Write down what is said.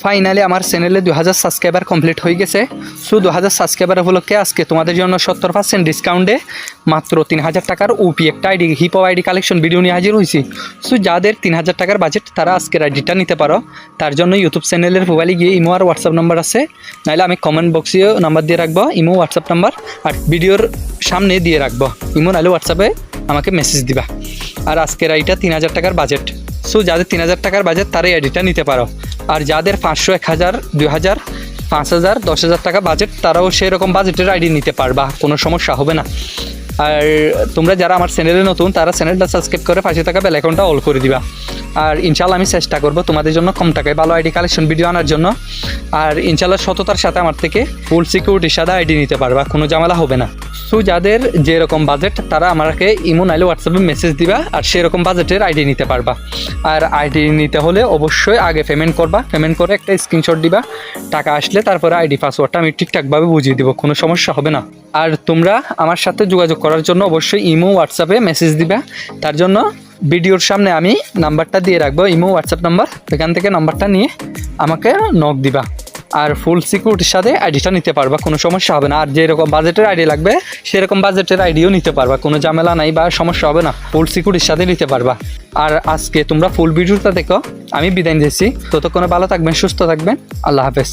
Finally আমার চ্যানেলে 2000 subscriber complete হয়ে গেছে। সো 2000 সাবস্ক্রাইবার উপলক্ষে আজকে তোমাদের জন্য 70% ডিসকাউন্টে মাত্র 3000 টাকার ওপি একটা ID hip hop ID collection video নিয়ে হাজির হয়েছি। সো যাদের 3000 টাকার বাজেট তারা আজকের আইডিটা নিতে পারো। তার জন্য ইউটিউব চ্যানেলের প্রোফাইলে গিয়ে ইমো আর হোয়াটসঅ্যাপ নাম্বার আছে, নাহলে আমি কমেন্ট বক্সেও নাম্বার দিয়ে রাখবো, ইমো হোয়াটসঅ্যাপ নাম্বার, আর ভিডিওর সামনে দিয়ে রাখবো ইমো নাহলে হোয়াটসঅ্যাপে আমাকে মেসেজ দিবা। আর আজকের আইডিটা 3000 টাকার বাজেট। সো যাদের 3000 টাকার বাজেট তারাই আইডিটা নিতে পারো। আর যাদের 500, 1000, 2000, 5000, 10,000 টাকা বাজেট তারাও সেরকম বাজেটের আইডি নিতে পারবা, কোনো সমস্যা হবে না। আর তোমরা যারা আমার চ্যানেলে নতুন তারা চ্যানেলটা সাবস্ক্রাইব করে পাশে থাকা বেল আইকনটা অল করে দিবা। আর ইনশাল্লাহ আমি চেষ্টা করব তোমাদের জন্য কম টাকায় ভালো আইডি কালেকশন ভিডিও আনার জন্য। আর ইনশাল্লাহ সততার সাথে আমার থেকে ফুল সিকিউরিটির সাথে আইডি নিতে পারবা, কোনো ঝামেলা হবে না। সো যাদের যেরকম বাজেট তারা আমাকে ইমো নাইলে হোয়াটসঅ্যাপে মেসেজ দিবা, আর সেরকম বাজেটের আইডি নিতে পারবা। আর আইডি নিতে হলে অবশ্যই আগে পেমেন্ট করবা, পেমেন্ট করে একটা স্ক্রিনশট দিবা, টাকা আসলে তারপরে আইডি পাসওয়ার্ডটা আমি ঠিকঠাকভাবে বুঝিয়ে দিব, কোনো সমস্যা হবে না। আর তোমরা আমার সাথে যোগাযোগ করার জন্য অবশ্যই ইমো হোয়াটসঅ্যাপে মেসেজ দিবা। তার জন্য ভিডিওর সামনে আমি নাম্বারটা দিয়ে রাখবো, ইমো হোয়াটসঅ্যাপ নাম্বার, এখান থেকে নাম্বারটা নিয়ে আমাকে নক দিবা। আর ফুল সিকিউরিটির সাথে আইডিটা নিতে পারবা, কোনো সমস্যা হবে না। আর যেরকম বাজেটের আইডি লাগবে সেরকম বাজেটের আইডিও নিতে পারবা, কোনো ঝামেলা নাই বা সমস্যা হবে না, ফুল সিকিউরিটির সাথে নিতে পারবা। আর আজকে তোমরা ফুল ভিডিওটা দেখো, আমি বিদায় দিচ্ছি। ততক্ষণে ভালো থাকবেন, সুস্থ থাকবেন, আল্লাহ হাফেজ।